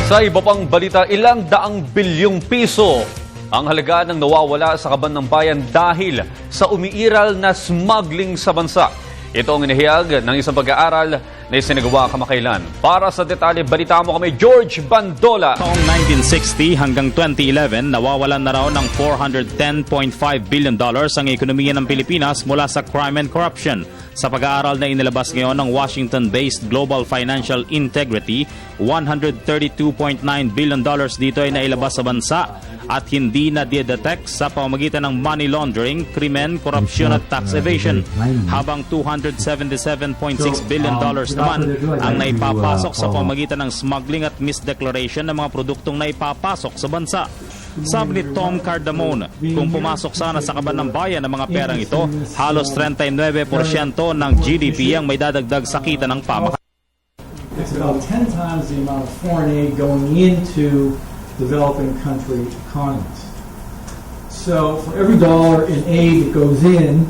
Sa iba pang balita, ilang daang bilyong piso ang halaga ng nawawala sa kaban ng bayan dahil sa umiiral na smuggling sa bansa. Ito ang inihayag ng isang pag-aaral na isinagawa kamakailan. Para sa detalye, balita mo kami George Bandola. Taong 1960 hanggang 2011, nawawalan na raw ng $410.5 billion ang ekonomiya ng Pilipinas mula sa crime and corruption. Sa pag-aaral na inilabas ngayon ng Washington-based Global Financial Integrity, $132.9 billion dito ay nailabas sa bansa at hindi na di-detect sa pamamagitan ng money laundering, krimen, korupsyon at tax evasion. Habang $277.6 billion naman ang naipapasok sa pamamagitan ng smuggling at misdeclaration ng mga produktong naipapasok sa bansa. Sabi ni Tom Cardamone, kung pumasok sana sa kaban ng bayan ng mga perang ito, halos 39% ng GDP ang may dadagdag sa kita ng pamahalaan. It's about 10 times the amount of foreign aid going into developing country economies. So for every dollar in aid that goes in,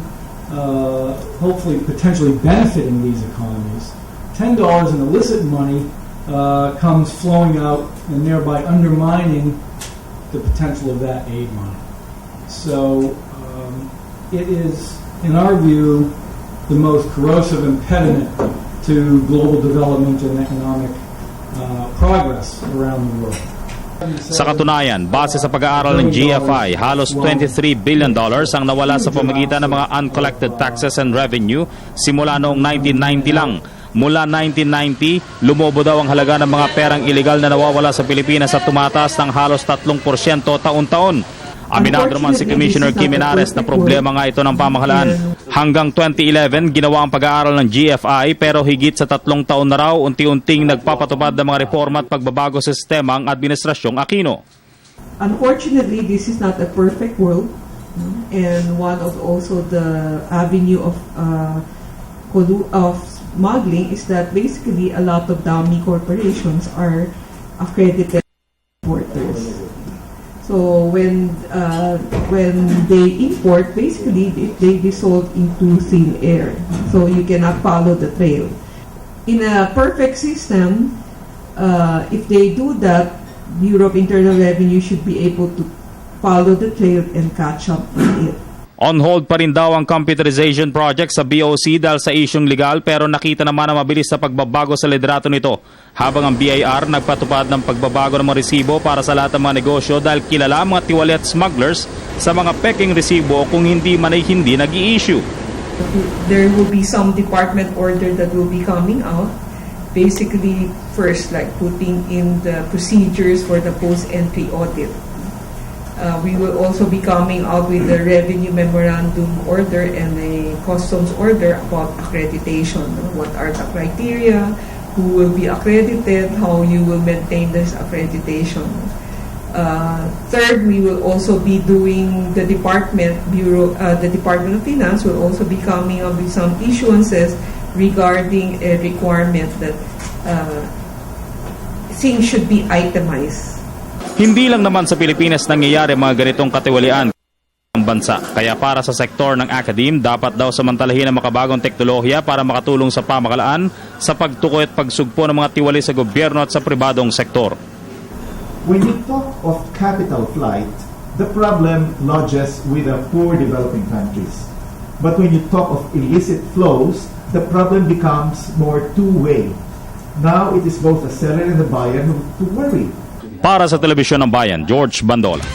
hopefully potentially benefiting these economies, $10 in illicit money comes flowing out and thereby undermining the potential of that aid money. So it is, in our view, the most corrosive impediment to global development and economic progress around the world. Sa katunayan, base sa pag-aaral ng GFI, halos $23 billion ang nawala sa pamamagitan ng mga uncollected taxes and revenue simula noong 1990 lang. Mula 1990, lumobo daw ang halaga ng mga perang iligal na nawawala sa Pilipinas at tumataas ng halos 3% taon-taon. Aminado naman si Commissioner Kim Menares na problema nga ito ng pamahalaan. Hanggang 2011, ginawa ang pag-aaral ng GFI pero higit sa 3 taon na raw unti-unting nagpapatupad ng mga reforma at pagbabago sa sistema ang Administrasyong Aquino. Unfortunately, this is not a perfect world, and one of also the avenue of smuggling is that basically a lot of dummy corporations are accredited importers. So when they import, basically they dissolve into thin air. So you cannot follow the trail. In a perfect system, if they do that, Bureau of Internal Revenue should be able to follow the trail and catch up with it. On hold pa rin daw ang computerization project sa BOC dahil sa isyong legal pero nakita naman na mabilis sa pagbabago sa liderato nito. Habang ang BIR nagpatupad ng pagbabago ng mga resibo para sa lahat ng mga negosyo dahil kilala ang mga tiwali at smugglers sa mga peking resibo kung hindi man ay hindi nag-i-issue. There will be some department order that will be coming out. Basically, first, like putting in the procedures for the post-entry audit. We will also be coming out with the revenue memorandum order and a customs order about accreditation. What are the criteria, who will be accredited, how you will maintain this accreditation. Third, we will also be doing the Department of Finance will also be coming up with some issuances regarding a requirement that things should be itemized. Hindi lang naman sa Pilipinas nangyayari mga ganitong katiwalian ng bansa. Kaya para sa sektor ng academe, dapat daw samantalahin ang makabagong teknolohiya para makatulong sa pamahalaan sa pagtukoy at pagsugpo ng mga tiwali sa gobyerno at sa pribadong sektor. When you talk of capital flight, the problem lodges with the poor developing countries. But when you talk of illicit flows, the problem becomes more two-way. Now it is both the seller and the buyer who worry. Para sa Telebisyon ng Bayan, George Bandola.